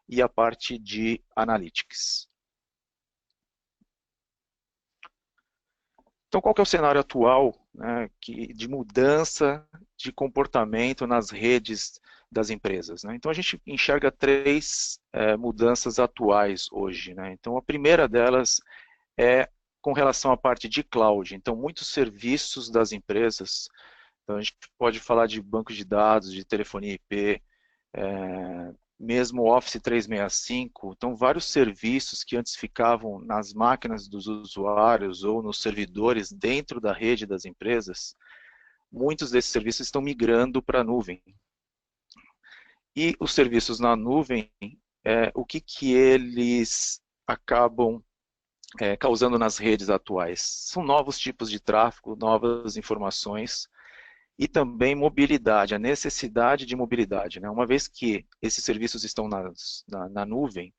e a parte de Analytics. Então, qual que é o cenário atual, né, de mudança de comportamento nas redes das empresas, né? Então, a gente enxerga três mudanças atuais hoje, né? Então, a primeira delas é com relação à parte de cloud. Então, muitos serviços das empresas, então a gente pode falar de bancos de dados, de telefonia IP, mesmo Office 365, então vários serviços que antes ficavam nas máquinas dos usuários ou nos servidores dentro da rede das empresas, muitos desses serviços estão migrando para a nuvem. E os serviços na nuvem, o que eles acabam causando nas redes atuais? São novos tipos de tráfego, novas informações, e também mobilidade, a necessidade de mobilidade, né? Uma vez que esses serviços estão na nuvem,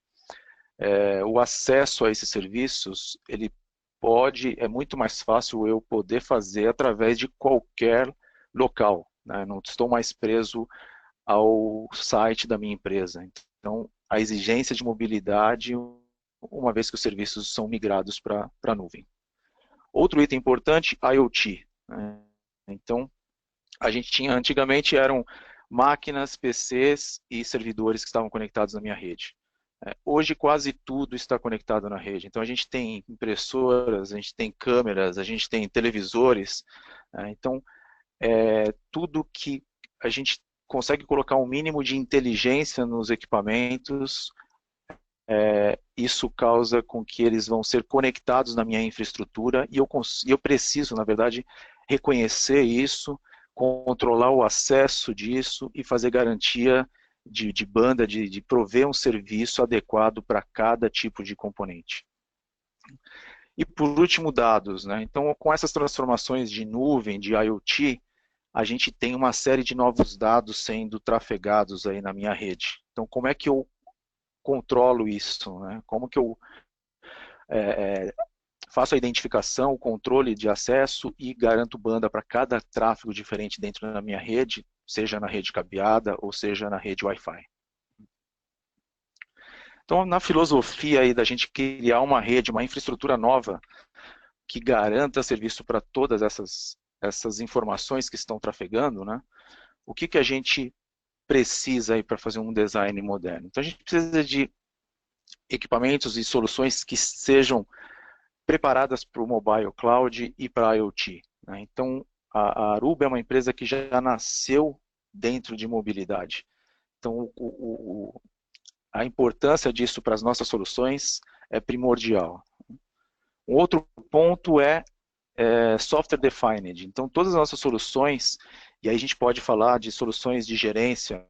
o acesso a esses serviços, é muito mais fácil eu poder fazer através de qualquer local, né? Não estou mais preso ao site da minha empresa. Então, a exigência de mobilidade, uma vez que os serviços são migrados para a nuvem. Outro item importante, IoT, né? Então, a gente tinha, antigamente eram máquinas, PCs e servidores que estavam conectados na minha rede. Hoje quase tudo está conectado na rede. Então a gente tem impressoras, a gente tem câmeras, a gente tem televisores. Então tudo que a gente consegue colocar um mínimo de inteligência nos equipamentos, isso causa com que eles vão ser conectados na minha infraestrutura e eu preciso, na verdade, reconhecer isso, controlar o acesso disso e fazer garantia de banda, de prover um serviço adequado para cada tipo de componente. E por último, dados, né? Então, com essas transformações de nuvem, de IoT, a gente tem uma série de novos dados sendo trafegados aí na minha rede. Então, como é que eu controlo isso, né? Como que eu faço a identificação, o controle de acesso e garanto banda para cada tráfego diferente dentro da minha rede, seja na rede cabeada ou seja na rede Wi-Fi. Então, na filosofia aí da gente criar uma rede, uma infraestrutura nova que garanta serviço para todas essas informações que estão trafegando, né? O que a gente precisa aí para fazer um design moderno? Então, a gente precisa de equipamentos e soluções que sejam preparadas para o mobile cloud e para a IoT, né? Então, a Aruba é uma empresa que já nasceu dentro de mobilidade. Então, a importância disso para as nossas soluções é primordial. Um outro ponto é software defined. Então, todas as nossas soluções, e aí a gente pode falar de soluções de gerência,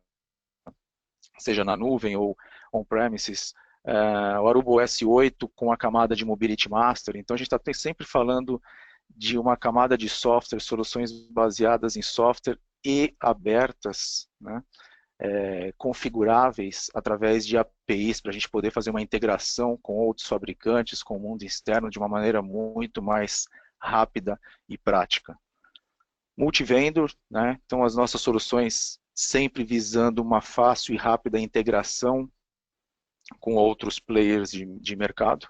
seja na nuvem ou on-premises, o Aruba OS 8 com a camada de Mobility Master. Então, a gente está sempre falando de uma camada de software, soluções baseadas em software e abertas, né? Configuráveis através de APIs para a gente poder fazer uma integração com outros fabricantes, com o mundo externo de uma maneira muito mais rápida e prática. Multivendor, né? Então as nossas soluções sempre visando uma fácil e rápida integração com outros players de mercado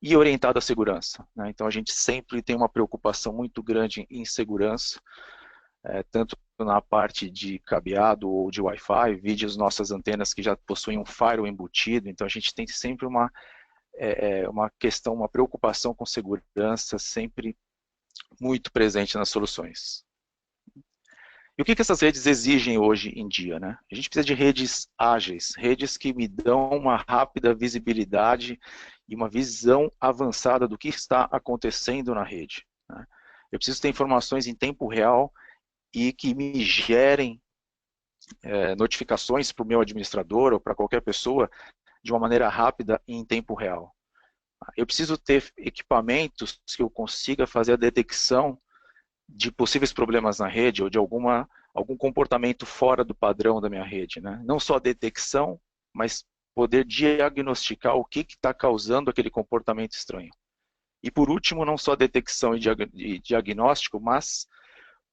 e orientado à segurança, né? Então a gente sempre tem uma preocupação muito grande em segurança, tanto na parte de cabeado ou de Wi-Fi, vide as nossas antenas que já possuem um firewall embutido, então a gente tem sempre uma questão, uma preocupação com segurança sempre muito presente nas soluções. E o que essas redes exigem hoje em dia, né? A gente precisa de redes ágeis, redes que me dão uma rápida visibilidade e uma visão avançada do que está acontecendo na rede, né? Eu preciso ter informações em tempo real e que me gerem notificações para o meu administrador ou para qualquer pessoa de uma maneira rápida e em tempo real. Eu preciso ter equipamentos que eu consiga fazer a detecção de possíveis problemas na rede ou de algum comportamento fora do padrão da minha rede, né? Não só a detecção, mas poder diagnosticar o que está causando aquele comportamento estranho. E por último, não só detecção e diagnóstico, mas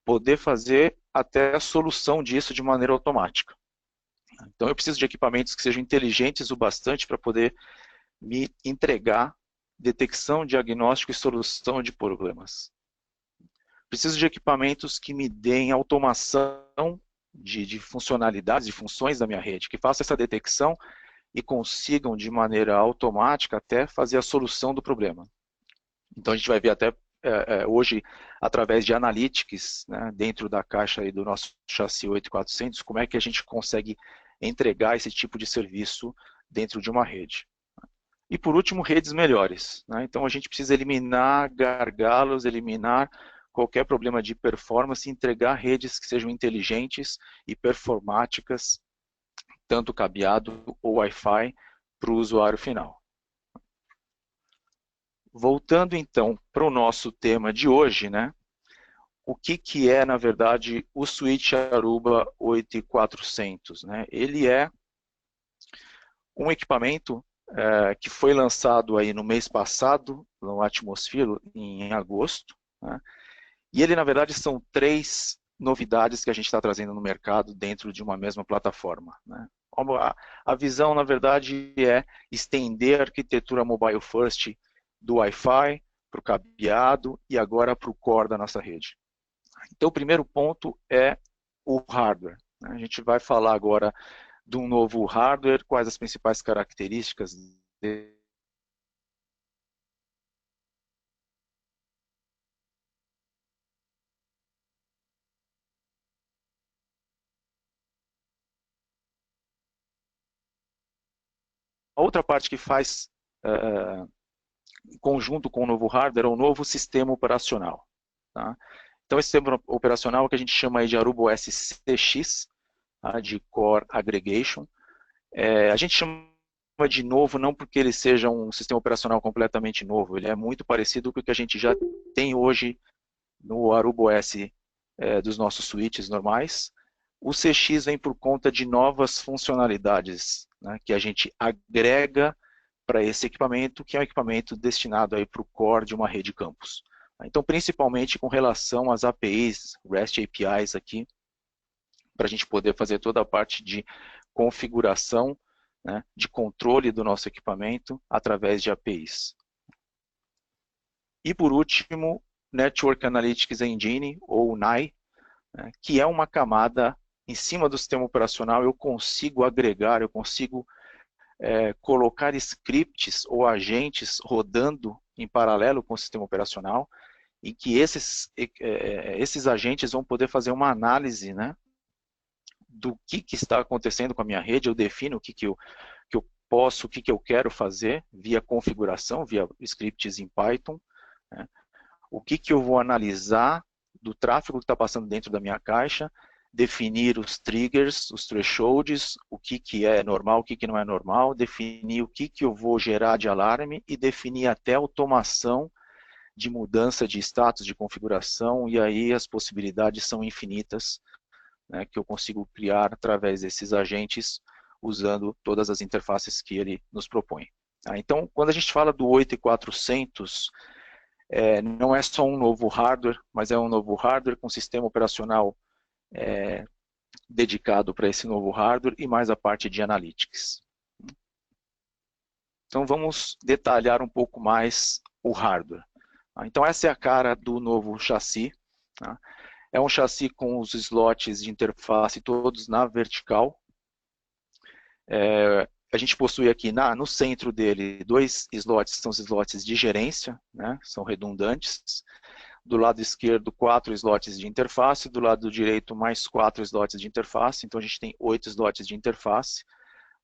poder fazer até a solução disso de maneira automática. Então eu preciso de equipamentos que sejam inteligentes o bastante para poder me entregar detecção, diagnóstico e solução de problemas. Preciso de equipamentos que me deem automação de funcionalidades, de funções da minha rede, que façam essa detecção e consigam de maneira automática até fazer a solução do problema. Então a gente vai ver até hoje, através de analytics, né, dentro da caixa aí do nosso chassi 8400, como é que a gente consegue entregar esse tipo de serviço dentro de uma rede. E por último, redes melhores, né? Então a gente precisa eliminar gargalos, eliminar qualquer problema de performance e entregar redes que sejam inteligentes e performáticas, tanto cabeado ou Wi-Fi, para o usuário final. Voltando então para o nosso tema de hoje, né? O que é, na verdade, o switch Aruba 8400? Né? Ele é um equipamento que foi lançado aí no mês passado, no Atmosphere, em agosto. Né? E ele, na verdade, são 3 novidades que a gente está trazendo no mercado dentro de uma mesma plataforma. Né? A visão, na verdade, é estender a arquitetura mobile first do Wi-Fi para o cabeado e agora para o core da nossa rede. Então, o primeiro ponto é o hardware. A gente vai falar agora de um novo hardware, quais as principais características dele. A outra parte que faz em conjunto com o novo hardware é o novo sistema operacional. Tá? Então, esse sistema operacional que a gente chama aí de Aruba OS CX, tá? De Core Aggregation. A gente chama de novo não porque ele seja um sistema operacional completamente novo, ele é muito parecido com o que a gente já tem hoje no Aruba OS dos nossos switches normais. O CX vem por conta de novas funcionalidades, né, que a gente agrega para esse equipamento, que é um equipamento destinado para o core de uma rede campus. Então, principalmente com relação às APIs, REST APIs aqui, para a gente poder fazer toda a parte de configuração, né, de controle do nosso equipamento através de APIs. E por último, Network Analytics Engine, ou NAI, né, que é uma camada em cima do sistema operacional, eu consigo agregar, eu consigo colocar scripts ou agentes rodando em paralelo com o sistema operacional, e que esses agentes vão poder fazer uma análise, né, do que está acontecendo com a minha rede, eu defino o que eu posso, o que eu quero fazer via configuração, via scripts em Python, né, o que eu vou analisar do tráfego que está passando dentro da minha caixa, definir os triggers, os thresholds, o que é normal, o que não é normal, definir o que eu vou gerar de alarme e definir até automação de mudança de status, de configuração, e aí as possibilidades são infinitas, né, que eu consigo criar através desses agentes, usando todas as interfaces que ele nos propõe. Então, quando a gente fala do 8400, não é só um novo hardware, mas é um novo hardware com sistema operacional dedicado para esse novo hardware e mais a parte de analytics. Então vamos detalhar um pouco mais o hardware. Então essa é a cara do novo chassi. É um chassi com os slots de interface todos na vertical. A gente possui aqui no centro dele 2 slots, são os slots de gerência, né, são redundantes. Do lado esquerdo, 4 slots de interface, do lado direito, mais 4 slots de interface, então a gente tem 8 slots de interface.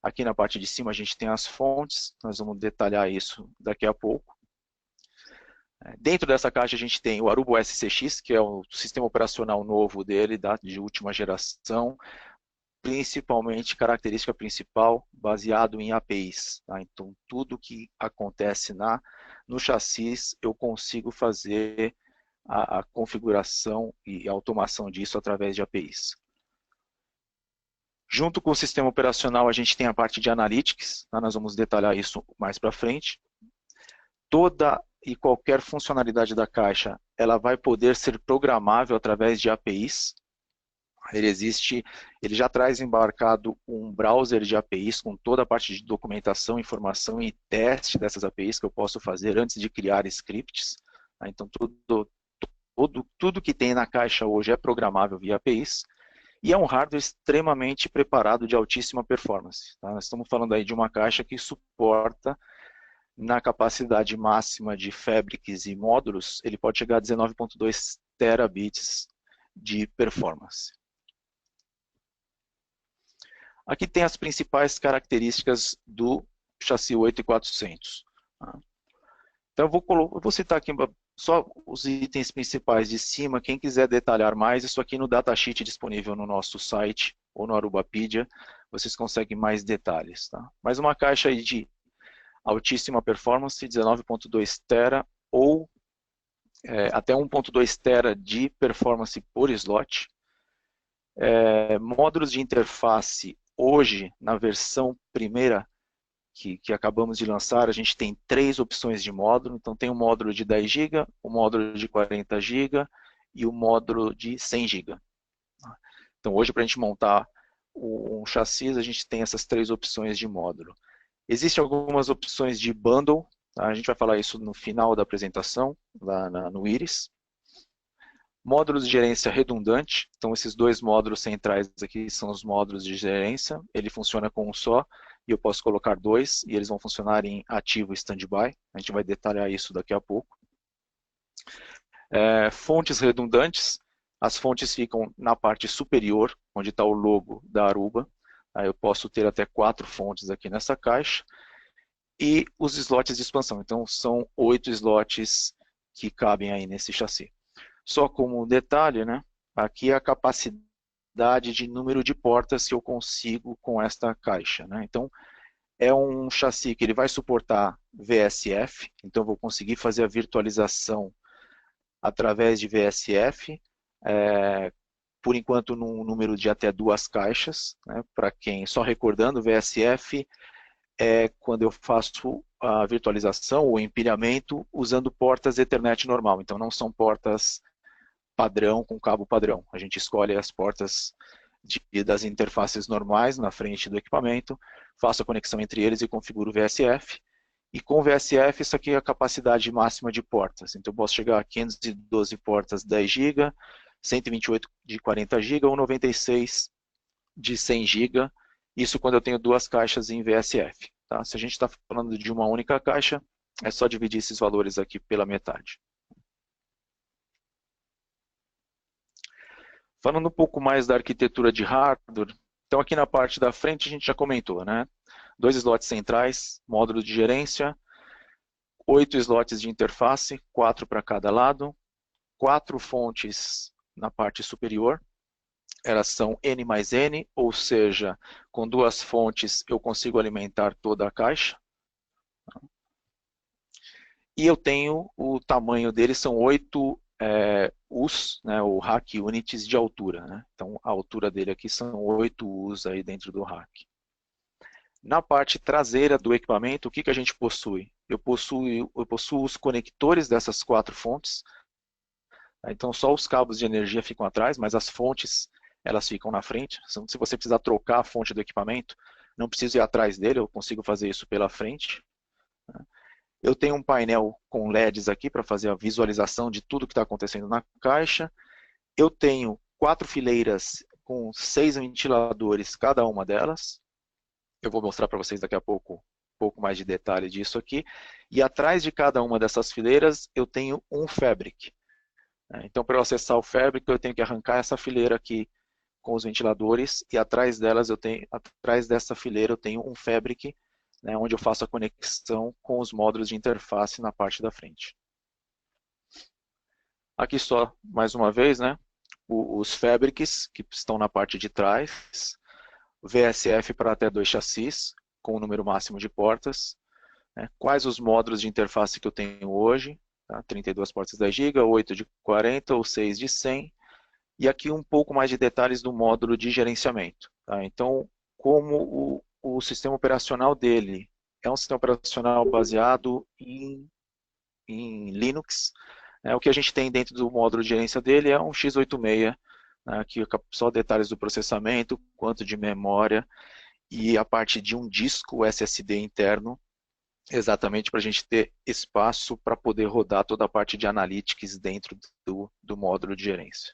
Aqui na parte de cima a gente tem as fontes, nós vamos detalhar isso daqui a pouco. Dentro dessa caixa a gente tem o Aruba OS CX, que é o sistema operacional novo dele, de última geração, principalmente, característica principal, baseado em APIs. Tá? Então, tudo que acontece no chassi, eu consigo fazer a configuração e a automação disso através de APIs. Junto com o sistema operacional, a gente tem a parte de Analytics, tá? Nós vamos detalhar isso mais para frente. Toda e qualquer funcionalidade da caixa, ela vai poder ser programável através de APIs. Ele já traz embarcado um browser de APIs com toda a parte de documentação, informação e teste dessas APIs que eu posso fazer antes de criar scripts. Tá? Então, tudo que tem na caixa hoje é programável via APIs. E é um hardware extremamente preparado de altíssima performance. Tá? Nós estamos falando aí de uma caixa que suporta, na capacidade máxima de fabrics e módulos, ele pode chegar a 19.2 terabits de performance. Aqui tem as principais características do chassi 8400. Tá? Então eu vou citar aqui só os itens principais de cima. Quem quiser detalhar mais, isso aqui no datasheet disponível no nosso site ou no Arubapedia, vocês conseguem mais detalhes. Tá? Mas uma caixa aí de altíssima performance, 19.2 tera ou até 1.2 tera de performance por slot. Módulos de interface, hoje, na versão primeira que acabamos de lançar, a gente tem 3 opções de módulo. Então tem o módulo de 10 GB, o módulo de 40 GB e o módulo de 100 GB. Então hoje, para a gente montar um chassi, a gente tem essas 3 opções de módulo. Existem algumas opções de bundle, tá? A gente vai falar isso no final da apresentação, lá no Iris. Módulos de gerência redundante, então esses 2 módulos centrais aqui são os módulos de gerência, ele funciona com um só, e eu posso colocar 2, e eles vão funcionar em ativo e standby, a gente vai detalhar isso daqui a pouco. Fontes redundantes, as fontes ficam na parte superior, onde está o logo da Aruba, aí eu posso ter até 4 fontes aqui nessa caixa, e os slots de expansão, então são 8 slots que cabem aí nesse chassi. Só como detalhe, né, aqui é a capacidade de número de portas que eu consigo com esta caixa. Né? Então, é um chassi que ele vai suportar VSF, então eu vou conseguir fazer a virtualização através de VSF, por enquanto num número de até 2 caixas. Né? Para quem, só recordando, VSF é quando eu faço a virtualização ou empilhamento usando portas Ethernet normal, então não são portas padrão com cabo padrão. A gente escolhe as portas das interfaces normais na frente do equipamento, faço a conexão entre eles e configuro o VSF. E com o VSF, isso aqui é a capacidade máxima de portas. Então eu posso chegar a 512 portas 10 GB, 128 de 40 GB ou 96 de 100 GB. Isso quando eu tenho 2 caixas em VSF. Tá? Se a gente está falando de uma única caixa, é só dividir esses valores aqui pela metade. Falando um pouco mais da arquitetura de hardware, então aqui na parte da frente a gente já comentou, né? 2 slots centrais, módulo de gerência, 8 slots de interface, 4 para cada lado, 4 fontes na parte superior, elas são N mais N, ou seja, com 2 fontes eu consigo alimentar toda a caixa. E eu tenho, o tamanho deles são 8 Us, né, ou rack units de altura. Né? Então a altura dele aqui são 8 Us aí dentro do rack. Na parte traseira do equipamento, o que a gente possui? Eu possuo os conectores dessas 4 fontes. Então só os cabos de energia ficam atrás, mas as fontes elas ficam na frente. Se você precisar trocar a fonte do equipamento, não preciso ir atrás dele, eu consigo fazer isso pela frente. Eu tenho um painel com LEDs aqui para fazer a visualização de tudo que está acontecendo na caixa. Eu tenho 4 fileiras com 6 ventiladores, cada uma delas. Eu vou mostrar para vocês daqui a pouco um pouco mais de detalhe disso aqui. E atrás de cada uma dessas fileiras eu tenho um fabric. Então, para eu acessar o fabric, eu tenho que arrancar essa fileira aqui com os ventiladores e atrás dessa fileira eu tenho um fabric, né, onde eu faço a conexão com os módulos de interface na parte da frente. Aqui só, mais uma vez, né, os fabrics que estão na parte de trás, VSF para até 2 chassis, com o número máximo de portas, né, quais os módulos de interface que eu tenho hoje, tá, 32 portas 10 GB, 8 de 40 ou 6 de 100, e aqui um pouco mais de detalhes do módulo de gerenciamento. Tá? Então, como o sistema operacional dele é um sistema operacional baseado em Linux, o que a gente tem dentro do módulo de gerência dele é um x86, né, aqui só detalhes do processamento, quanto de memória, e a parte de um disco SSD interno, exatamente para a gente ter espaço para poder rodar toda a parte de analytics dentro do módulo de gerência.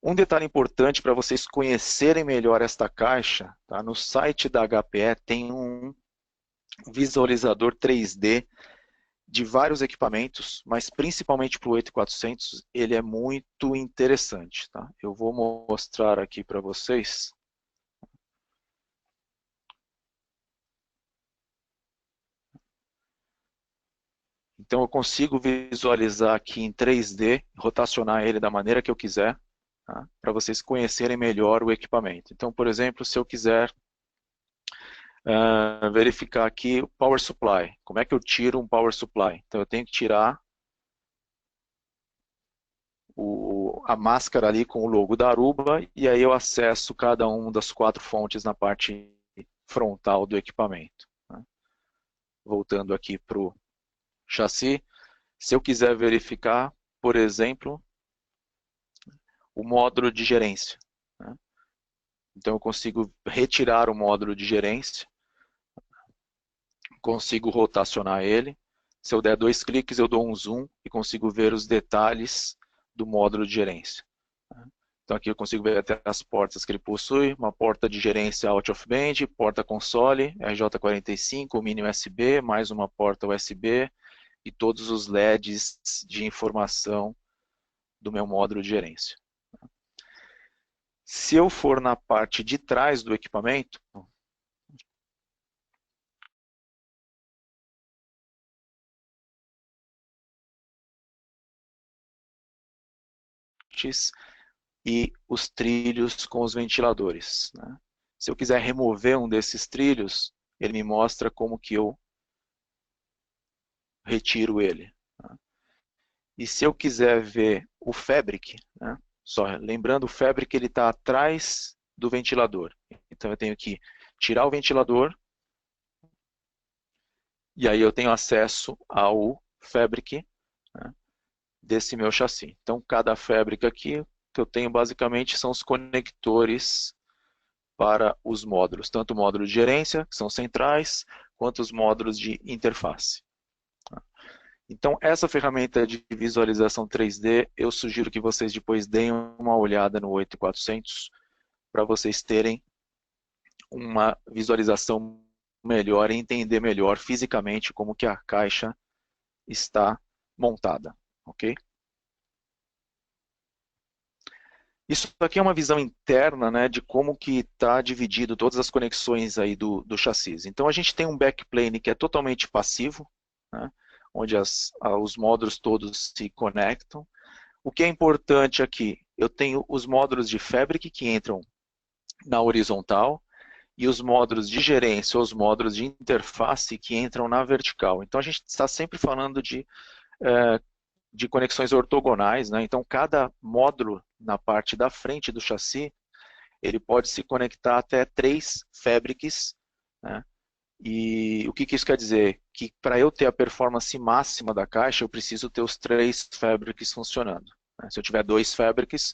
Um detalhe importante para vocês conhecerem melhor esta caixa, tá? No site da HPE tem um visualizador 3D de vários equipamentos, mas principalmente para o 8400, ele é muito interessante. Tá? Eu vou mostrar aqui para vocês. Então eu consigo visualizar aqui em 3D, rotacionar ele da maneira que eu quiser, tá? Para vocês conhecerem melhor o equipamento. Então, por exemplo, se eu quiser verificar aqui o Power Supply, como é que eu tiro um Power Supply? Então eu tenho que tirar a máscara ali com o logo da Aruba e aí eu acesso cada uma das 4 fontes na parte frontal do equipamento. Né? Voltando aqui para o chassi, se eu quiser verificar, por exemplo, o módulo de gerência. Né? Então eu consigo retirar o módulo de gerência, consigo rotacionar ele. Se eu der 2 cliques, eu dou um zoom e consigo ver os detalhes do módulo de gerência. Então aqui eu consigo ver até as portas que ele possui, uma porta de gerência out of band, porta console, RJ45, mini USB, mais uma porta USB e todos os LEDs de informação do meu módulo de gerência. Se eu for na parte de trás do equipamento, e os trilhos com os ventiladores. Né? Se eu quiser remover um desses trilhos, ele me mostra como que eu retiro ele. Né? E se eu quiser ver o Fabric, né? Só lembrando, o Fabric ele está atrás do ventilador. Então eu tenho que tirar o ventilador e aí eu tenho acesso ao Fabric, né, desse meu chassi. Então cada Fabric aqui que eu tenho basicamente são os conectores para os módulos, tanto o módulo de gerência, que são centrais, quanto os módulos de interface. Então, essa ferramenta de visualização 3D, eu sugiro que vocês depois deem uma olhada no 8400 para vocês terem uma visualização melhor e entender melhor fisicamente como que a caixa está montada, ok? Isso aqui é uma visão interna, né, de como que está dividido todas as conexões aí do chassi. Então a gente tem um backplane que é totalmente passivo, né, onde os módulos todos se conectam. O que é importante aqui, eu tenho os módulos de Fabric que entram na horizontal e os módulos de gerência, os módulos de interface que entram na vertical. Então a gente está sempre falando de conexões ortogonais, né? Então cada módulo na parte da frente do chassi, ele pode se conectar até 3 Fabrics, né? E o que isso quer dizer? Que para eu ter a performance máxima da caixa, eu preciso ter os 3 Fabrics funcionando. Né? Se eu tiver 2 Fabrics,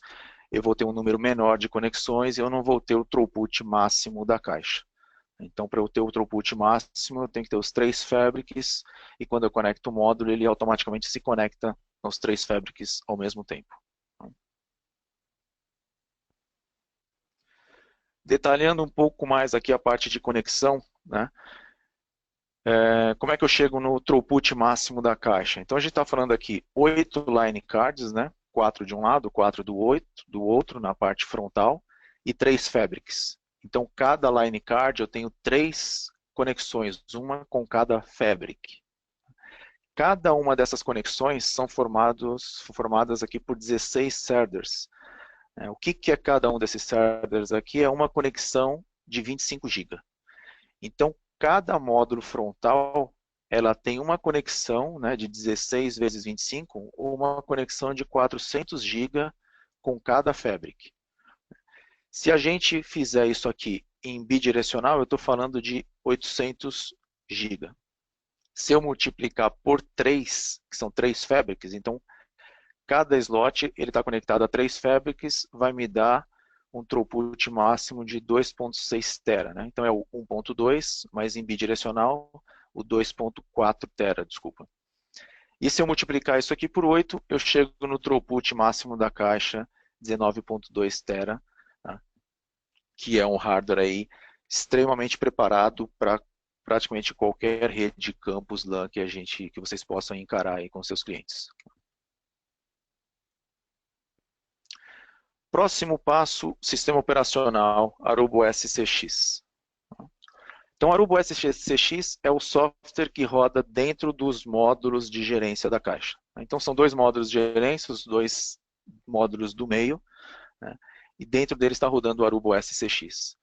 eu vou ter um número menor de conexões e eu não vou ter o throughput máximo da caixa. Então, para eu ter o throughput máximo, eu tenho que ter os 3 Fabrics, e quando eu conecto o módulo, ele automaticamente se conecta aos 3 Fabrics ao mesmo tempo. Detalhando um pouco mais aqui a parte de conexão, né? Como é que eu chego no throughput máximo da caixa? Então a gente está falando aqui 8 line cards, né? 4 de um lado, 4 do outro na parte frontal, e 3 fabrics. Então cada line card eu tenho 3 conexões, uma com cada fabric. Cada uma dessas conexões são formadas aqui por 16 sharders. O que é cada um desses sharders aqui? É uma conexão de 25 GB. Então, cada módulo frontal, ela tem uma conexão, né, de 16 vezes 25, ou uma conexão de 400 GB com cada fabric. Se a gente fizer isso aqui em bidirecional, eu estou falando de 800 GB. Se eu multiplicar por 3, que são 3 fabrics, então cada slot ele está conectado a 3 fabrics, vai me dar um throughput máximo de 2.6 tera, né? Então é o 1.2, mas em bidirecional, o 2.4 tera, desculpa. E se eu multiplicar isso aqui por 8, eu chego no throughput máximo da caixa, 19.2 tera, tá? Que é um hardware aí extremamente preparado para praticamente qualquer rede de campus LAN que vocês possam encarar aí com seus clientes. Próximo passo, sistema operacional Aruba SCX. Então, Aruba SCX é o software que roda dentro dos módulos de gerência da caixa. Então, são dois módulos de gerência, os dois módulos do meio, né? E dentro dele está rodando o Aruba SCX.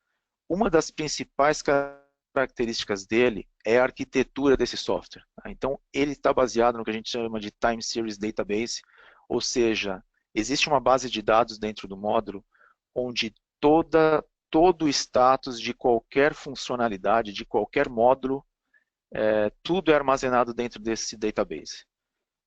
Uma das principais características dele é a arquitetura desse software. Então, ele está baseado no que a gente chama de Time Series Database, ou seja, existe uma base de dados dentro do módulo onde todo o status de qualquer funcionalidade, de qualquer módulo, tudo é armazenado dentro desse database.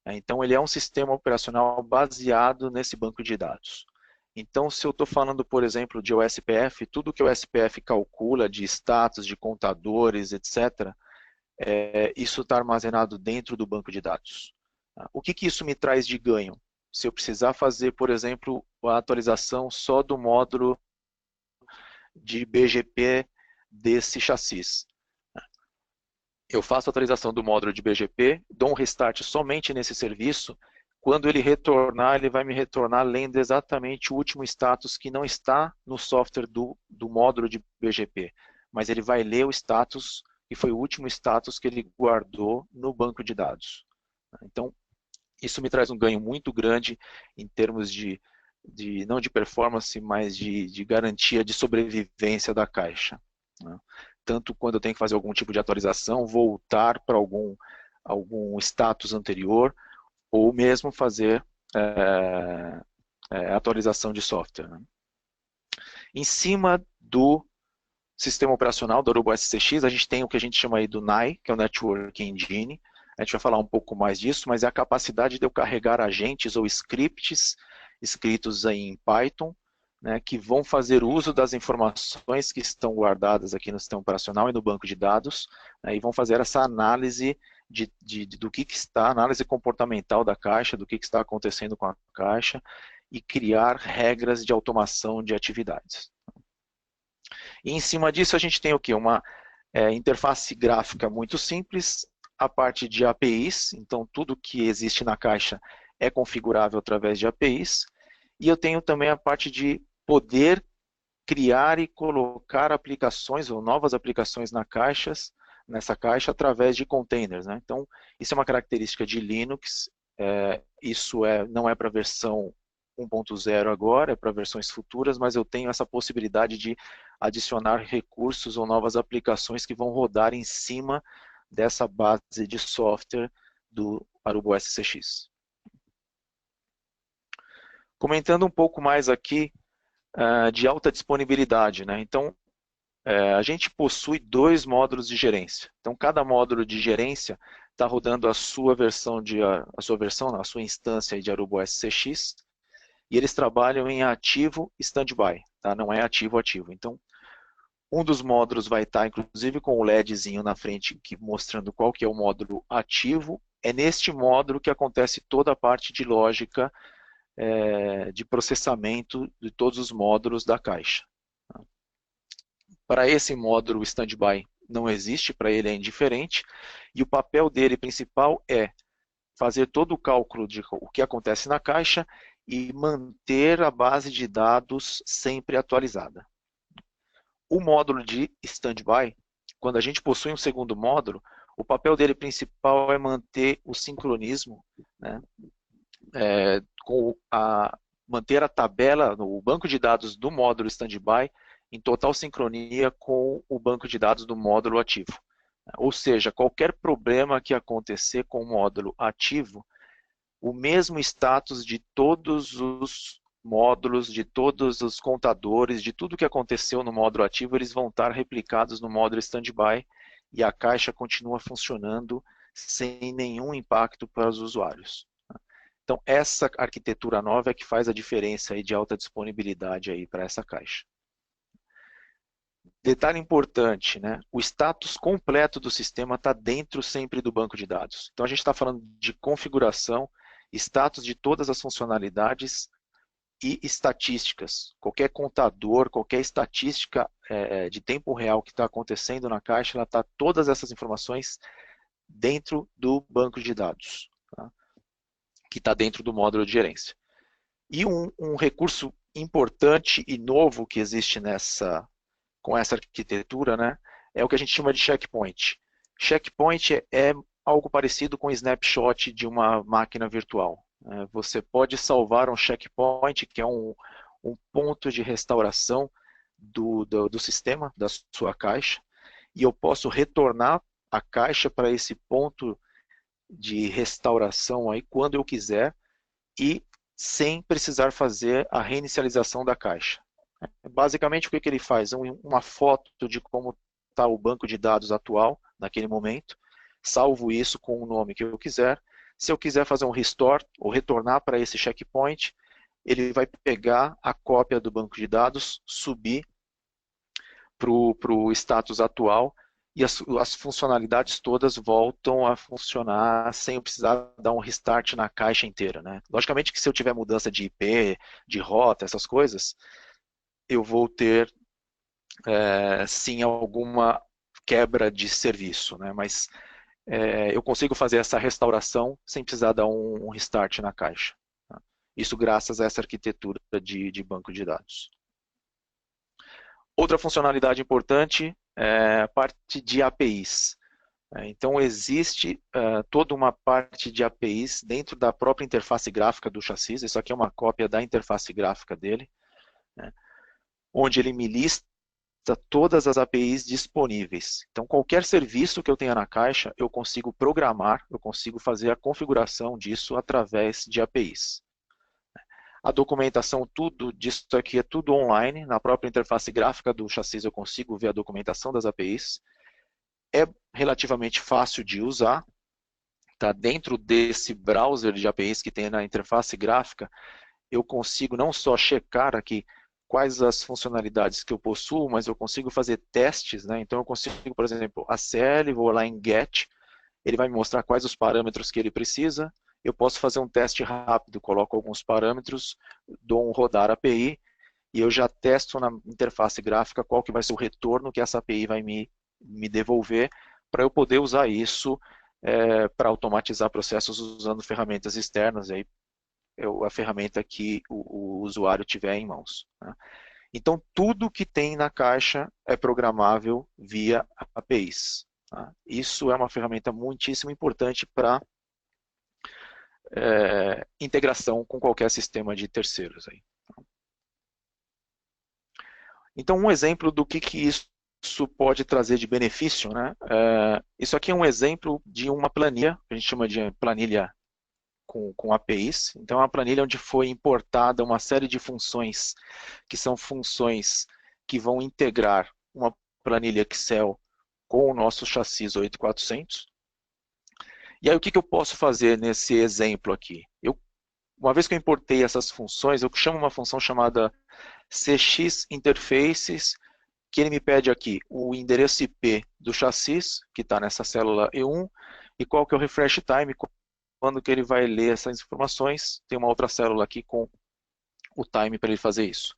Então, ele é um sistema operacional baseado nesse banco de dados. Então, se eu estou falando, por exemplo, de OSPF, tudo que o OSPF calcula de status, de contadores, etc., isso está armazenado dentro do banco de dados. O que isso me traz de ganho? Se eu precisar fazer, por exemplo, a atualização só do módulo de BGP desse chassis. Eu faço a atualização do módulo de BGP, dou um restart somente nesse serviço. Quando ele retornar, ele vai me retornar lendo exatamente o último status que não está no software do módulo de BGP, mas ele vai ler o status que foi o último status que ele guardou no banco de dados. Então, isso me traz um ganho muito grande em termos não de performance, mas de garantia de sobrevivência da caixa, né? Tanto quando eu tenho que fazer algum tipo de atualização, voltar para algum status anterior, ou mesmo fazer atualização de software, né? Em cima do sistema operacional do Aruba SCX, a gente tem o que a gente chama aí do NAI, que é o Network Engine. A gente vai falar um pouco mais disso, mas é a capacidade de eu carregar agentes ou scripts escritos aí em Python, né, que vão fazer uso das informações que estão guardadas aqui no sistema operacional e no banco de dados, né, e vão fazer essa análise do que está, análise comportamental da caixa, do que está acontecendo com a caixa, e criar regras de automação de atividades. E em cima disso a gente tem o quê? Uma interface gráfica muito simples, a parte de APIs, então tudo que existe na caixa é configurável através de APIs, e eu tenho também a parte de poder criar e colocar aplicações ou novas aplicações nessa caixa através de containers, né? Então, isso é uma característica de Linux, isso não é para a versão 1.0 agora, é para versões futuras, mas eu tenho essa possibilidade de adicionar recursos ou novas aplicações que vão rodar em cima dessa base de software do Aruba SCX. Comentando um pouco mais aqui de alta disponibilidade, né? Então, a gente possui dois módulos de gerência. Então, cada módulo de gerência está rodando a sua instância de Aruba SCX, e eles trabalham em ativo e standby, tá? Não é ativo-ativo. Então, um dos módulos vai estar, inclusive, com o LEDzinho na frente, mostrando qual que é o módulo ativo. É neste módulo que acontece toda a parte de lógica de processamento de todos os módulos da caixa. Para esse módulo, o standby não existe, para ele é indiferente, e o papel dele principal é fazer todo o cálculo de o que acontece na caixa e manter a base de dados sempre atualizada. O módulo de standby, quando a gente possui um segundo módulo, o papel dele principal é manter o sincronismo, né, manter a tabela, o banco de dados do módulo standby em total sincronia com o banco de dados do módulo ativo. Ou seja, qualquer problema que acontecer com o módulo ativo, o mesmo status de todos os módulos, de todos os contadores, de tudo que aconteceu no módulo ativo, eles vão estar replicados no módulo standby e a caixa continua funcionando sem nenhum impacto para os usuários. Então, essa arquitetura nova é que faz a diferença aí de alta disponibilidade aí para essa caixa. Detalhe importante, né? O status completo do sistema está dentro sempre do banco de dados. Então, a gente está falando de configuração, status de todas as funcionalidades e estatísticas. Qualquer contador, qualquer estatística de tempo real que está acontecendo na caixa, ela está todas essas informações dentro do banco de dados, tá? Que está dentro do módulo de gerência. E um recurso importante e novo que existe com essa arquitetura, né, é o que a gente chama de checkpoint. Checkpoint é algo parecido com o snapshot de uma máquina virtual. Você pode salvar um checkpoint, que é um ponto de restauração do sistema, da sua caixa, e eu posso retornar a caixa para esse ponto de restauração aí quando eu quiser e sem precisar fazer a reinicialização da caixa. Basicamente, o que ele faz? Uma foto de como está o banco de dados atual, naquele momento, salvo isso com o nome que eu quiser. Se eu quiser fazer um restore, ou retornar para esse checkpoint, ele vai pegar a cópia do banco de dados, subir para o status atual, e as funcionalidades todas voltam a funcionar sem eu precisar dar um restart na caixa inteira, né? Logicamente que se eu tiver mudança de IP, de rota, essas coisas, eu vou ter, sim, alguma quebra de serviço, né? Mas eu consigo fazer essa restauração sem precisar dar um restart na caixa, tá? Isso graças a essa arquitetura de banco de dados. Outra funcionalidade importante é a parte de APIs. Então, existe toda uma parte de APIs dentro da própria interface gráfica do chassi. Isso aqui é uma cópia da interface gráfica dele, né, onde ele me lista todas as APIs disponíveis. Então, qualquer serviço que eu tenha na caixa, eu consigo programar, eu consigo fazer a configuração disso através de APIs. A documentação, tudo disso aqui é tudo online, na própria interface gráfica do chassi eu consigo ver a documentação das APIs. É relativamente fácil de usar, tá? Dentro desse browser de APIs que tem na interface gráfica, eu consigo não só checar aqui quais as funcionalidades que eu possuo, mas eu consigo fazer testes, né? Então eu consigo, por exemplo, a CL, vou lá em Get, ele vai me mostrar quais os parâmetros que ele precisa, eu posso fazer um teste rápido, coloco alguns parâmetros, dou um rodar API, e eu já testo na interface gráfica qual que vai ser o retorno que essa API vai me devolver, para eu poder usar isso para automatizar processos usando ferramentas externas, aí a ferramenta que o usuário tiver em mãos, né? Então, tudo que tem na caixa é programável via APIs, tá? Isso é uma ferramenta muitíssimo importante para integração com qualquer sistema de terceiros aí. Então, um exemplo do que isso pode trazer de benefício, né? Isso aqui é um exemplo de uma planilha, a gente chama de planilha com APIs. Então, é uma planilha onde foi importada uma série de funções, que são funções que vão integrar uma planilha Excel com o nosso chassi 8400. E aí, o que eu posso fazer nesse exemplo aqui? Uma vez que eu importei essas funções, eu chamo uma função chamada CX Interfaces, que ele me pede aqui o endereço IP do chassi, que está nessa célula E1, e qual que é o refresh time, quando que ele vai ler essas informações. Tem uma outra célula aqui com o time para ele fazer isso.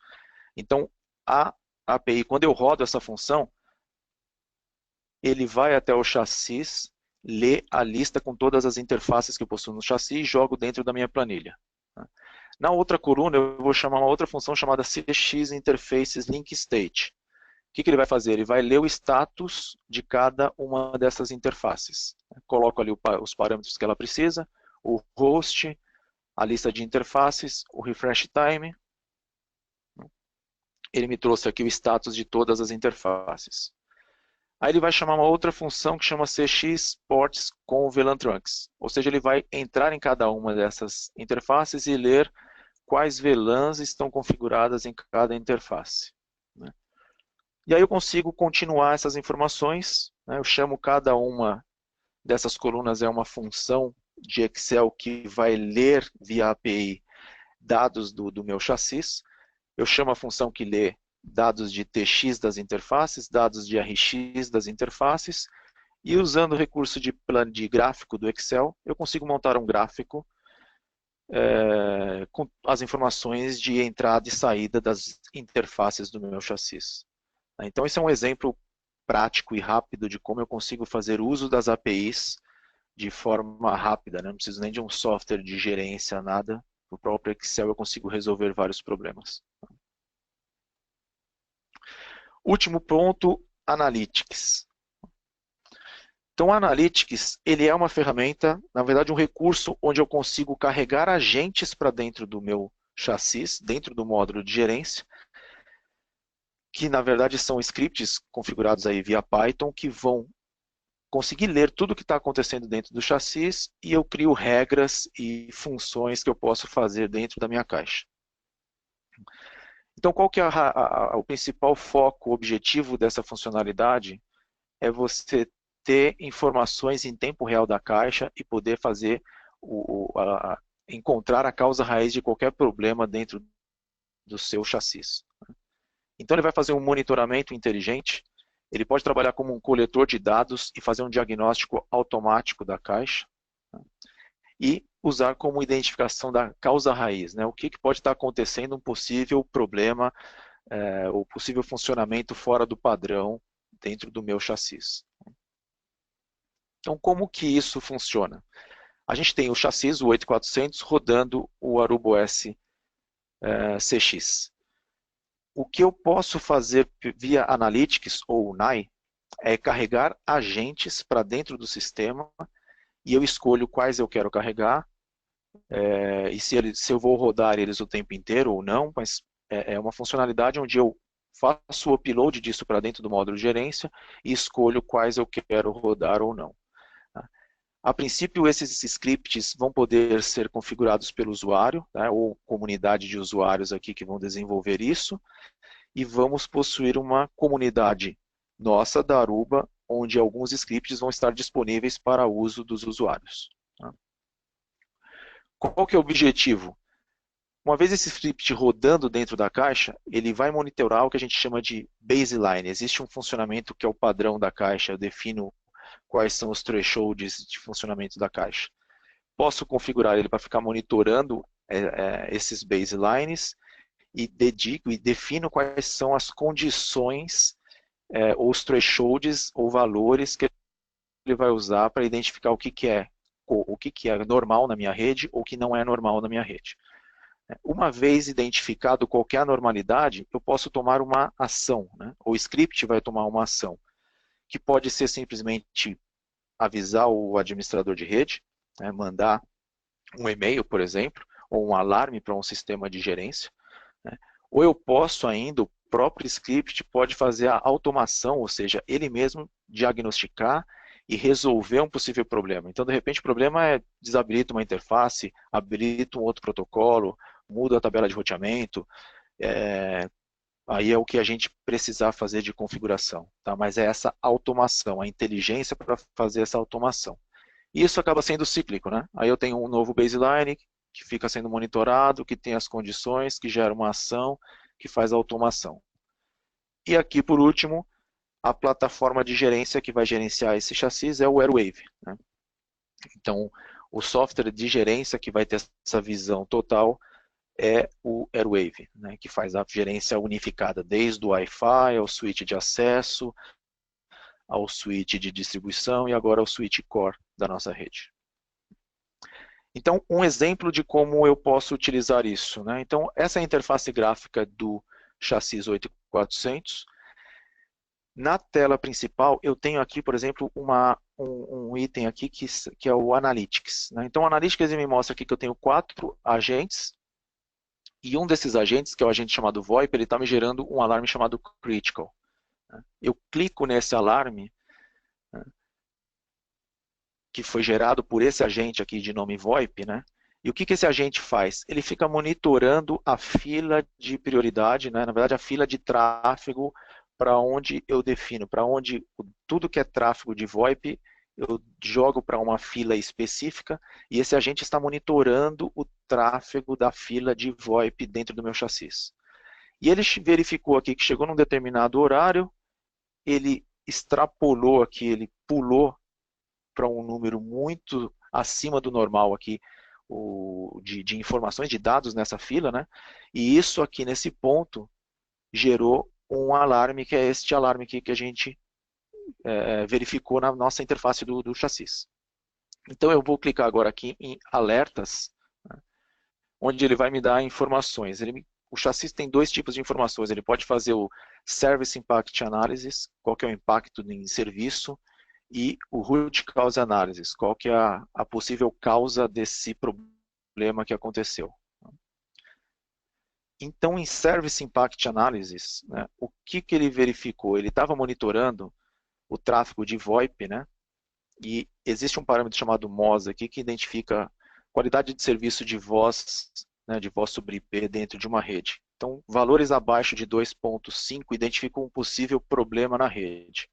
Então, a API, quando eu rodo essa função, ele vai até o chassi, lê a lista com todas as interfaces que eu possuo no chassi e jogo dentro da minha planilha. Na outra coluna, eu vou chamar uma outra função chamada CX Interfaces Link State. O que ele vai fazer? Ele vai ler o status de cada uma dessas interfaces. Coloco ali os parâmetros que ela precisa, o host, a lista de interfaces, o refresh time. Ele me trouxe aqui o status de todas as interfaces. Aí ele vai chamar uma outra função que chama CX Ports com VLAN Trunks. Ou seja, ele vai entrar em cada uma dessas interfaces e ler quais VLANs estão configuradas em cada interface, né? E aí eu consigo continuar essas informações, né? Eu chamo cada uma dessas colunas, é uma função de Excel que vai ler via API dados do meu chassis. Eu chamo a função que lê dados de TX das interfaces, dados de RX das interfaces, e usando o recurso de plano de gráfico do Excel, eu consigo montar um gráfico com as informações de entrada e saída das interfaces do meu chassis. Então, esse é um exemplo prático e rápido de como eu consigo fazer uso das APIs de forma rápida, né? Não preciso nem de um software de gerência, nada. No próprio Excel eu consigo resolver vários problemas. Último ponto, Analytics. Então, o Analytics, ele é uma ferramenta, na verdade um recurso onde eu consigo carregar agentes para dentro do meu chassis, dentro do módulo de gerência, que na verdade são scripts configurados aí via Python, que vão conseguir ler tudo o que está acontecendo dentro do chassis e eu crio regras e funções que eu posso fazer dentro da minha caixa. Então, qual que é o principal foco, objetivo dessa funcionalidade? É você ter informações em tempo real da caixa e poder fazer encontrar a causa raiz de qualquer problema dentro do seu chassis. Então ele vai fazer um monitoramento inteligente, ele pode trabalhar como um coletor de dados e fazer um diagnóstico automático da caixa, e usar como identificação da causa raiz, né? O que pode estar acontecendo, um possível problema, o possível funcionamento fora do padrão dentro do meu chassis. Então, como que isso funciona? A gente tem o chassis, o 8400, rodando o Aruba OS CX. O que eu posso fazer via Analytics ou NAI é carregar agentes para dentro do sistema e eu escolho quais eu quero carregar e se eu vou rodar eles o tempo inteiro ou não, mas é uma funcionalidade onde eu faço o upload disso para dentro do módulo de gerência e escolho quais eu quero rodar ou não. A princípio, esses scripts vão poder ser configurados pelo usuário, né, ou comunidade de usuários aqui que vão desenvolver isso, e vamos possuir uma comunidade nossa da Aruba, onde alguns scripts vão estar disponíveis para uso dos usuários. Qual que é o objetivo? Uma vez esse script rodando dentro da caixa, ele vai monitorar o que a gente chama de baseline. Existe um funcionamento que é o padrão da caixa, eu defino quais são os thresholds de funcionamento da caixa. Posso configurar ele para ficar monitorando esses baselines e defino quais são as condições ou os thresholds ou valores que ele vai usar para identificar o que é normal na minha rede ou o que não é normal na minha rede. Uma vez identificado qualquer anormalidade, eu posso tomar uma ação, né? O script vai tomar uma ação, que pode ser simplesmente avisar o administrador de rede, né? Mandar um e-mail, por exemplo, ou um alarme para um sistema de gerência, né? Ou eu posso ainda, o próprio script pode fazer a automação, ou seja, ele mesmo diagnosticar e resolver um possível problema. Então, de repente, o problema é desabilita uma interface, habilita um outro protocolo, muda a tabela de roteamento, aí é o que a gente precisar fazer de configuração. Tá? Mas é essa automação, a inteligência para fazer essa automação. E isso acaba sendo cíclico, né? Aí eu tenho um novo baseline que fica sendo monitorado, que tem as condições, que gera uma ação, que faz a automação. E aqui, por último, a plataforma de gerência que vai gerenciar esse chassis é o Airwave, né? Então, o software de gerência que vai ter essa visão total é o Airwave, né, que faz a gerência unificada, desde o Wi-Fi ao switch de acesso, ao switch de distribuição e agora ao switch core da nossa rede. Então, um exemplo de como eu posso utilizar isso, né? Então, essa é a interface gráfica do chassis 8400. Na tela principal, eu tenho aqui, por exemplo, um item aqui que é o Analytics, né? Então, o Analytics me mostra aqui que eu tenho 4 agentes, e um desses agentes, que é o agente chamado VoIP, ele está me gerando um alarme chamado Critical. Eu clico nesse alarme, que foi gerado por esse agente aqui de nome VoIP, né? E o que esse agente faz? Ele fica monitorando a fila de prioridade, né? Na verdade, a fila de tráfego para onde eu defino, para onde tudo que é tráfego de VoIP, eu jogo para uma fila específica e esse agente está monitorando o tráfego da fila de VoIP dentro do meu chassi. E ele verificou aqui que chegou num determinado horário, ele extrapolou aqui, ele pulou para um número muito acima do normal aqui, de informações, de dados nessa fila, né? E isso aqui nesse ponto gerou um alarme, que é este alarme aqui que a gente verificou na nossa interface do chassi. Então eu vou clicar agora aqui em alertas, né, onde ele vai me dar informações. O chassi tem dois tipos de informações. Ele pode fazer o Service Impact Analysis, qual que é o impacto em serviço, e o Root Cause Analysis, qual que é a possível causa desse problema que aconteceu. Então, em Service Impact Analysis, né, o que ele verificou? Ele estava monitorando o tráfego de VoIP, né, e existe um parâmetro chamado MOS aqui que identifica qualidade de serviço de voz, né, de voz sobre IP dentro de uma rede. Então, valores abaixo de 2.5 identificam um possível problema na rede.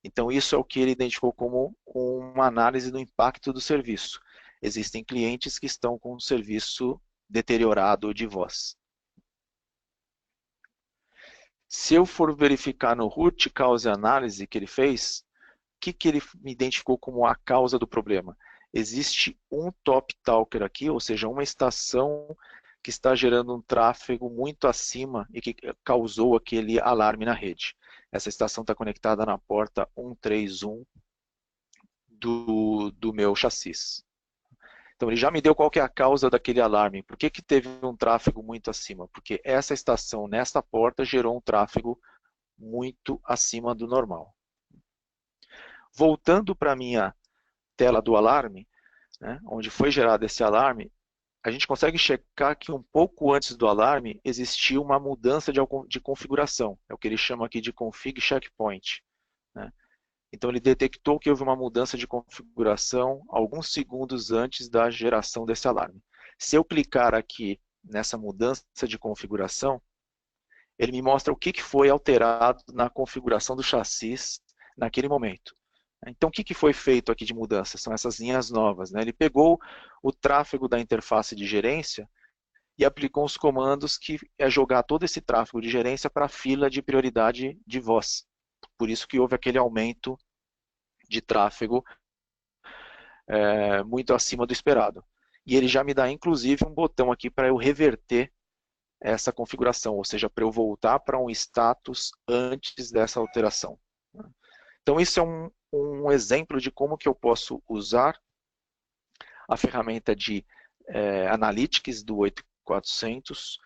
Então, isso é o que ele identificou como uma análise do impacto do serviço. Existem clientes que estão com o serviço deteriorado de voz. Se eu for verificar no Root Cause Analysis que ele fez, o que ele me identificou como a causa do problema? Existe um top talker aqui, ou seja, uma estação que está gerando um tráfego muito acima e que causou aquele alarme na rede. Essa estação está conectada na porta 131 do meu chassi. Então ele já me deu qual que é a causa daquele alarme. Por que teve um tráfego muito acima? Porque essa estação nesta porta gerou um tráfego muito acima do normal. Voltando para a minha tela do alarme, né, onde foi gerado esse alarme, a gente consegue checar que um pouco antes do alarme existia uma mudança de configuração. É o que ele chama aqui de config checkpoint, né? Então ele detectou que houve uma mudança de configuração alguns segundos antes da geração desse alarme. Se eu clicar aqui nessa mudança de configuração, ele me mostra o que foi alterado na configuração do chassi naquele momento. Então, o que foi feito aqui de mudança? São essas linhas novas, né? Ele pegou o tráfego da interface de gerência e aplicou os comandos que é jogar todo esse tráfego de gerência para a fila de prioridade de voz. Por isso que houve aquele aumento de tráfego muito acima do esperado. E ele já me dá, inclusive, um botão aqui para eu reverter essa configuração, ou seja, para eu voltar para um status antes dessa alteração. Então, isso é um exemplo de como que eu posso usar a ferramenta de Analytics do 8400,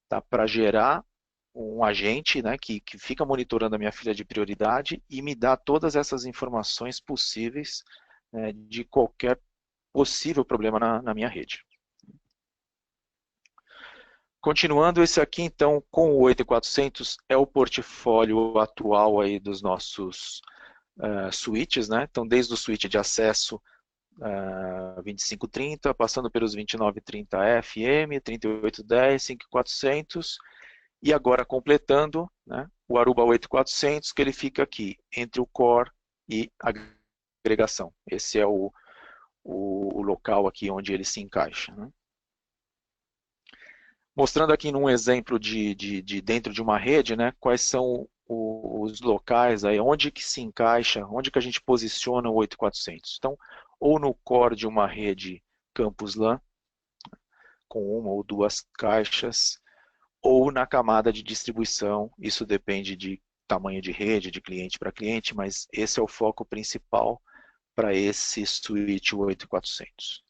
tá, para gerar um agente, né, que fica monitorando a minha fila de prioridade e me dá todas essas informações possíveis, né, de qualquer possível problema na minha rede. Continuando, esse aqui então com o 8400 é o portfólio atual aí dos nossos switches, né? Então desde o switch de acesso 2530, passando pelos 2930 FM, 3810, 5400 e agora completando, né, o Aruba 8400, que ele fica aqui entre o core e a agregação. Esse é o local aqui onde ele se encaixa, né? Mostrando aqui num exemplo de dentro de uma rede, né, quais são os locais aí, onde que se encaixa, onde que a gente posiciona o 8400. Então, ou no core de uma rede campus LAN, com uma ou duas caixas, ou na camada de distribuição, isso depende de tamanho de rede, de cliente para cliente, mas esse é o foco principal para esse switch 8400.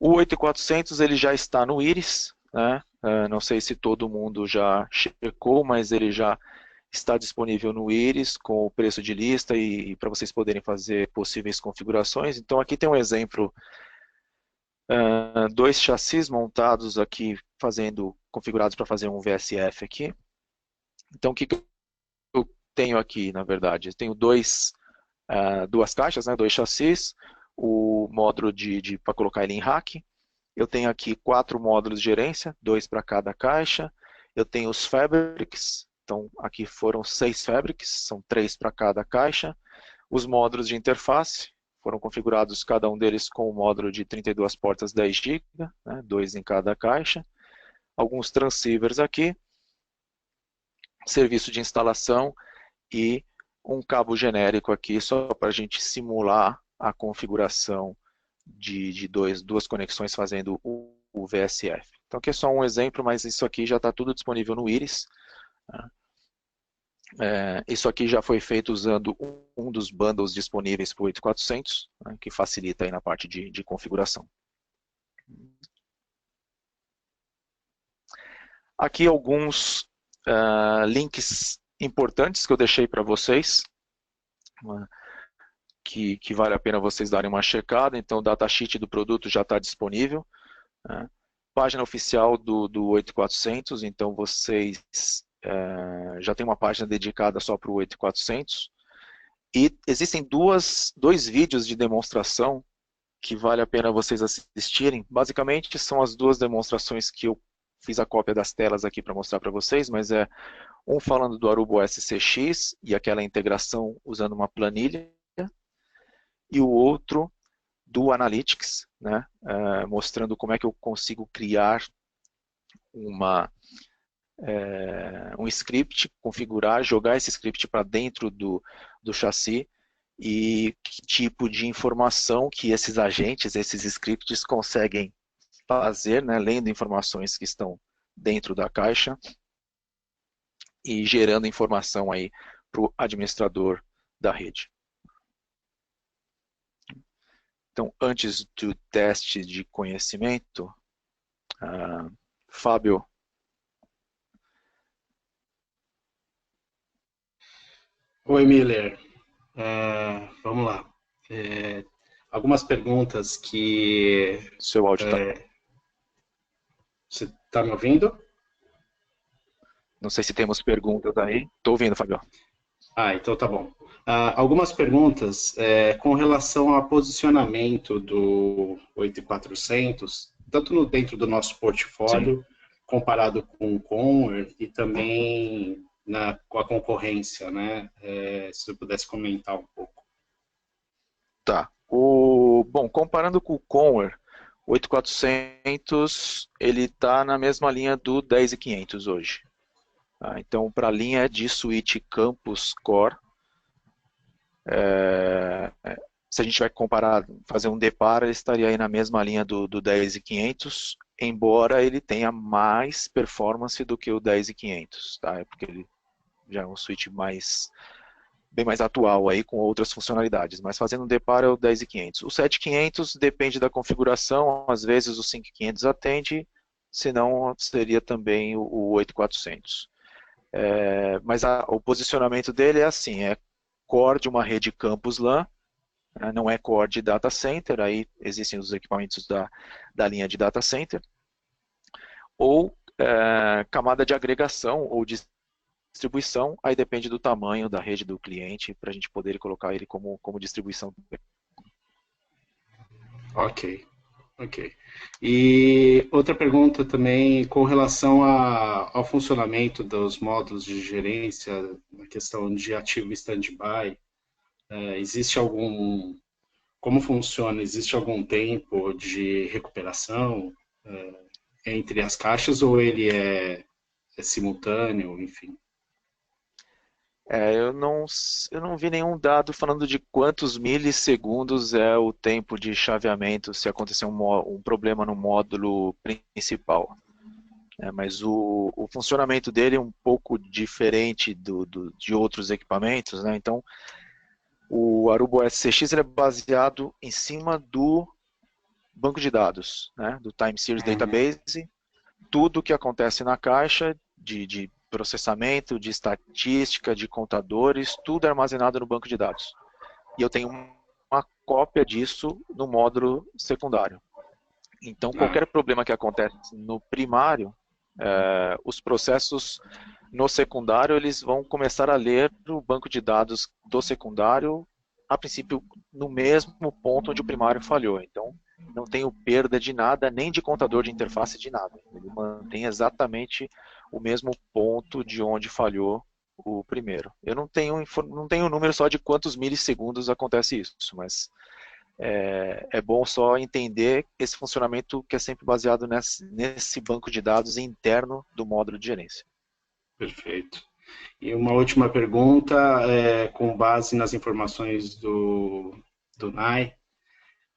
O 8400 ele já está no Iris, né? Não sei se todo mundo já checou, mas ele já está disponível no Iris com o preço de lista e para vocês poderem fazer possíveis configurações. Então aqui tem um exemplo, dois chassis montados aqui, configurados para fazer um VSF aqui. Então o que eu tenho aqui, na verdade? Eu tenho duas caixas, né? Dois chassis, o módulo para colocar ele em rack. Eu tenho aqui 4 módulos de gerência, 2 para cada caixa. Eu tenho os fabrics, Então, aqui foram 6 fabrics, são 3 para cada caixa. Os módulos de interface foram configurados, cada um deles com um módulo de 32 portas 10 GB, né, 2 em cada caixa. Alguns transceivers aqui, serviço de instalação e um cabo genérico aqui, só para a gente simular a configuração de duas conexões fazendo o VSF. Então aqui é só um exemplo, mas isso aqui já está tudo disponível no Iris. Isso aqui já foi feito usando um dos bundles disponíveis para o 8400, né, que facilita aí na parte de configuração. Aqui alguns links importantes que eu deixei para vocês, que vale a pena vocês darem uma checada. Então o datasheet do produto já está disponível. Página oficial do 8400, então vocês já tem uma página dedicada só para o 8400. E existem dois vídeos de demonstração que vale a pena vocês assistirem. Basicamente são as duas demonstrações que eu fiz a cópia das telas aqui para mostrar para vocês, mas um falando do Aruba SCX e aquela integração usando uma planilha, e o outro do Analytics, né, mostrando como é que eu consigo criar um script, configurar, jogar esse script para dentro do chassi e que tipo de informação que esses agentes, esses scripts conseguem fazer, né, lendo informações que estão dentro da caixa e gerando informação aí para o administrador da rede. Então, antes do teste de conhecimento, Fábio. Oi, Miller. Vamos lá. Algumas perguntas que... Seu áudio está... Você está me ouvindo? Não sei se temos perguntas aí. Estou ouvindo, Fábio. Então tá bom. Algumas perguntas com relação ao posicionamento do 8400, tanto dentro do nosso portfólio, sim, comparado com o Conware e também com a concorrência, né? Se você pudesse comentar um pouco. Tá. Bom, comparando com o Conware, o 8400 ele está na mesma linha do 10500 hoje. Então, para a linha de switch Campus Core, se a gente vai comparar, fazer um deparo, ele estaria aí na mesma linha do 10500, embora ele tenha mais performance do que o 10500, tá? Porque ele já é um switch bem mais atual aí, com outras funcionalidades, mas fazendo um deparo é o 10500. O 7500 depende da configuração, às vezes o 5500 atende, senão seria também o 8400. Mas o posicionamento dele é assim, core de uma rede campus LAN, não é core de data center, aí existem os equipamentos da linha de data center, ou camada de agregação ou distribuição, aí depende do tamanho da rede do cliente, para a gente poder colocar ele como distribuição. Ok. E outra pergunta também com relação ao funcionamento dos módulos de gerência, na questão de ativo e stand-by, existe como funciona? Existe algum tempo de recuperação entre as caixas ou ele é simultâneo, enfim? Eu não vi nenhum dado falando de quantos milissegundos é o tempo de chaveamento se acontecer um problema no módulo principal. Mas o funcionamento dele é um pouco diferente de outros equipamentos, né? Então, o Aruba SCX é baseado em cima do banco de dados, né? Do Time Series Database. Tudo que acontece na caixa de processamento, de estatística, de contadores, tudo é armazenado no banco de dados. E eu tenho uma cópia disso no módulo secundário. Então, qualquer problema que acontece no primário, os processos no secundário, eles vão começar a ler o banco de dados do secundário, a princípio, no mesmo ponto onde o primário falhou. Então, não tenho perda de nada, nem de contador de interface, de nada. Ele mantém exatamente o mesmo ponto de onde falhou o primeiro. Eu não tenho um número só de quantos milissegundos acontece isso, mas é bom só entender esse funcionamento que é sempre baseado nesse banco de dados interno do módulo de gerência. Perfeito. E uma última pergunta, com base nas informações do NAI,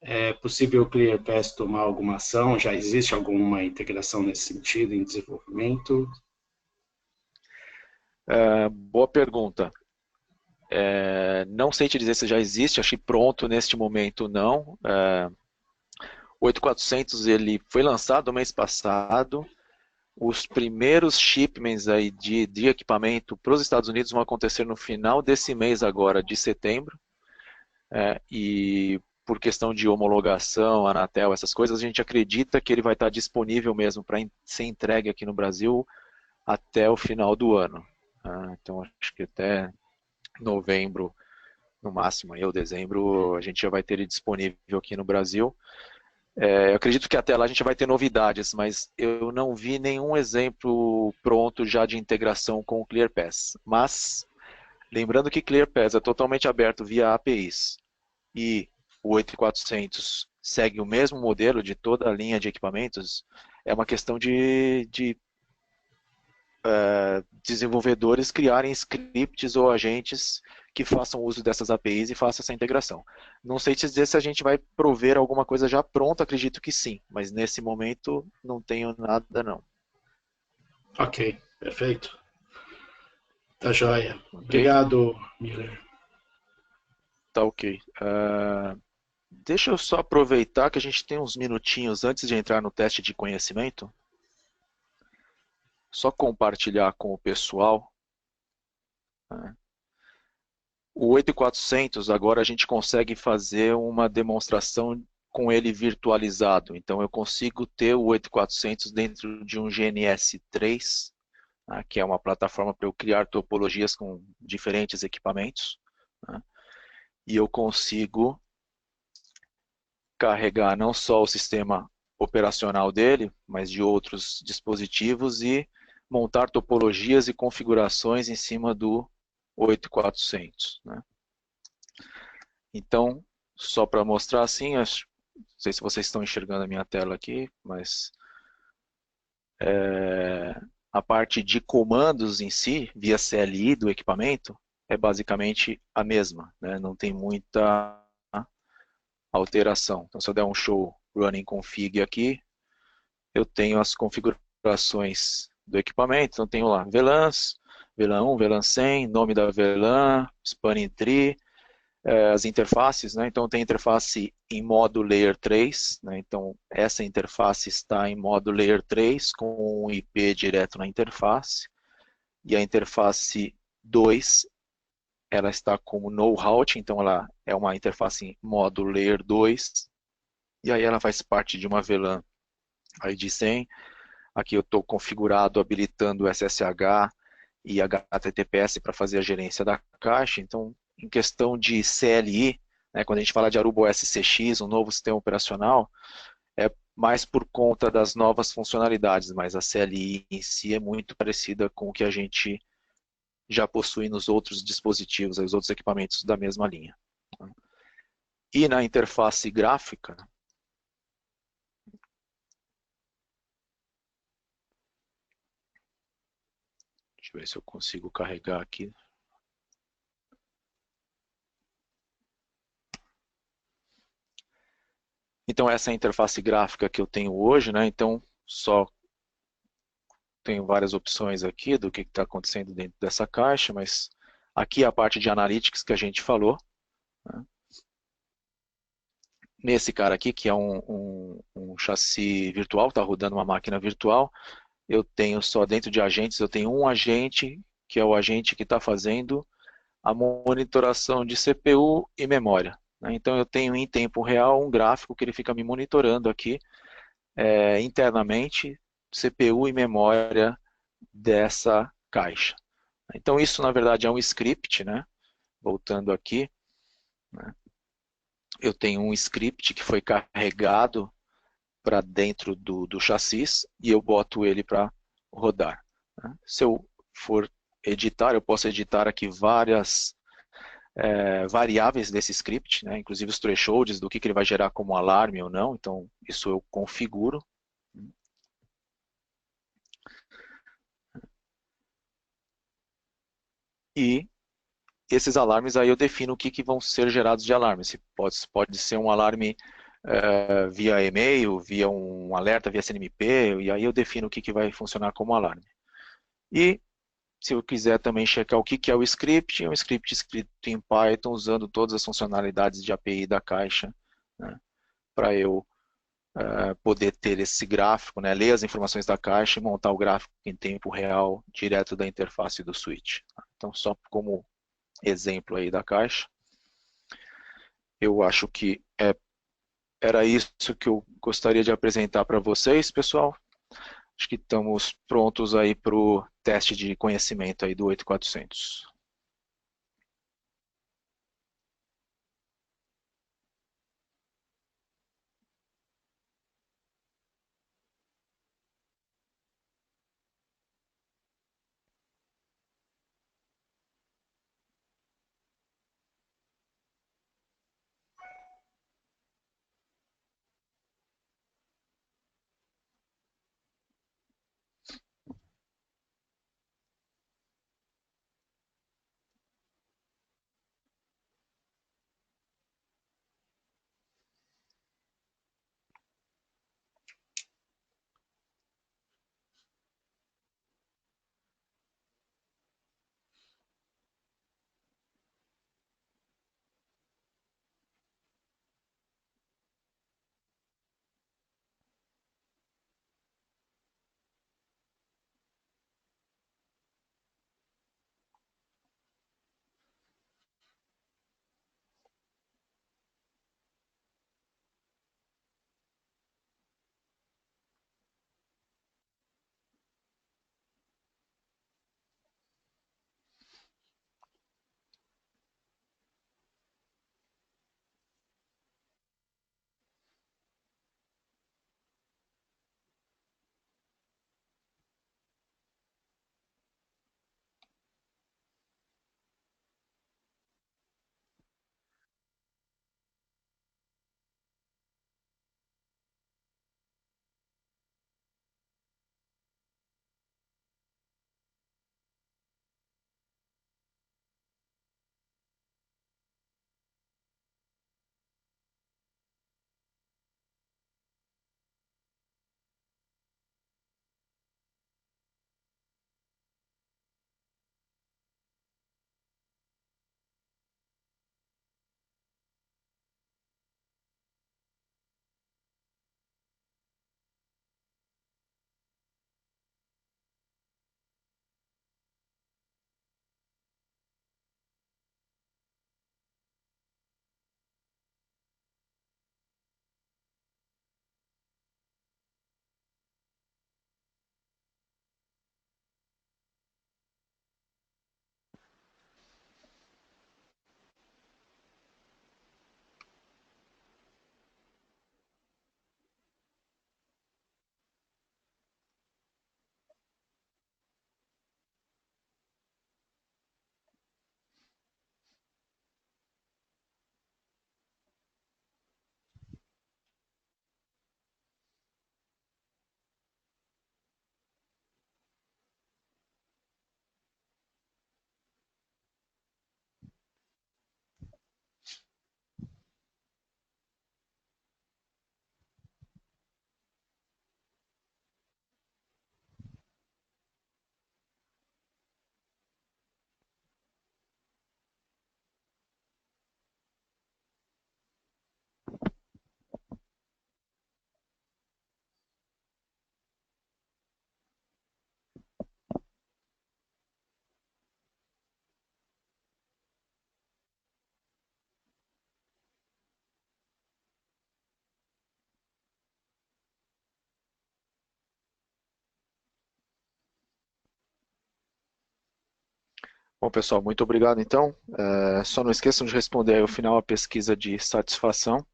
é possível o ClearPass tomar alguma ação? Já existe alguma integração nesse sentido em desenvolvimento? Boa pergunta. Não sei te dizer se já existe, achei pronto neste momento não. O 8400 ele foi lançado no mês passado. Os primeiros shipments aí de equipamento para os Estados Unidos vão acontecer no final desse mês agora, de setembro. E por questão de homologação, Anatel, essas coisas, a gente acredita que ele vai estar disponível mesmo para ser entregue aqui no Brasil até o final do ano. Então acho que até novembro, no máximo, ou dezembro, a gente já vai ter ele disponível aqui no Brasil. Eu acredito que até lá a gente vai ter novidades, mas eu não vi nenhum exemplo pronto já de integração com o ClearPass. Mas, lembrando que ClearPass é totalmente aberto via APIs e o 8400 segue o mesmo modelo de toda a linha de equipamentos, é uma questão de desenvolvedores criarem scripts ou agentes que façam uso dessas APIs e façam essa integração. Não sei te dizer se a gente vai prover alguma coisa já pronta, acredito que sim, mas nesse momento não tenho nada não. Ok, perfeito. Tá joia. Ok? Obrigado, Miller. Tá ok. Deixa eu só aproveitar que a gente tem uns minutinhos antes de entrar no teste de conhecimento. Só compartilhar com o pessoal. O 8400 agora a gente consegue fazer uma demonstração com ele virtualizado. Então eu consigo ter o 8400 dentro de um GNS3, que é uma plataforma para eu criar topologias com diferentes equipamentos. E eu consigo carregar não só o sistema operacional dele, mas de outros dispositivos e montar topologias e configurações em cima do 8400. Então, só para mostrar assim, não sei se vocês estão enxergando a minha tela aqui, mas a parte de comandos em si, via CLI do equipamento, é basicamente a mesma, não tem muita alteração. Então, se eu der um show running config aqui, eu tenho as configurações do equipamento. Então, tenho lá VLANs, VLAN 1, VLAN 100, nome da VLAN, spanning tree, as interfaces. Então, tem interface em modo Layer 3. Então, essa interface está em modo Layer 3, com um IP direto na interface. E a interface 2, ela está como no route, então ela é uma interface em modo Layer 2. E aí ela faz parte de uma VLAN ID 100. Aqui eu estou configurado, habilitando o SSH e HTTPS para fazer a gerência da caixa. Então, em questão de CLI, quando a gente fala de Aruba OS CX, um novo sistema operacional, é mais por conta das novas funcionalidades, mas a CLI em si é muito parecida com o que a gente já possui nos outros dispositivos, os outros equipamentos da mesma linha. E na interface gráfica, deixa eu ver se eu consigo carregar aqui. Então essa é a interface gráfica que eu tenho hoje, então só tenho várias opções aqui do que está acontecendo dentro dessa caixa, mas aqui é a parte de analytics que a gente falou. Nesse cara aqui, que é um chassi virtual, está rodando uma máquina virtual, eu tenho só dentro de agentes, eu tenho um agente, que é o agente que está fazendo a monitoração de CPU e memória. Então eu tenho em tempo real um gráfico que ele fica me monitorando aqui internamente, CPU e memória dessa caixa. Então isso na verdade é um script, voltando aqui, eu tenho um script que foi carregado para dentro do chassis e eu boto ele para rodar. né? Se eu for editar, eu posso editar aqui várias variáveis desse script, né? Inclusive os thresholds do que ele vai gerar como alarme ou não, então isso eu configuro. E esses alarmes aí eu defino o que vão ser gerados de alarme. Se pode ser um alarme via e-mail, via um alerta via SNMP, e aí eu defino o que vai funcionar como alarme. E se eu quiser também checar o que é o script, é um script escrito em Python usando todas as funcionalidades de API da Caixa, né, para eu poder ter esse gráfico, né, ler as informações da caixa e montar o gráfico em tempo real direto da interface do switch. Então, só como exemplo aí da caixa, eu acho que era isso que eu gostaria de apresentar para vocês, pessoal. Acho que estamos prontos aí para o teste de conhecimento aí do 8400. Bom, pessoal, muito obrigado então. Só não esqueçam de responder aí ao final a pesquisa de satisfação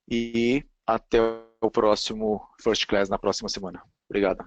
e até o próximo First Class na próxima semana. Obrigado.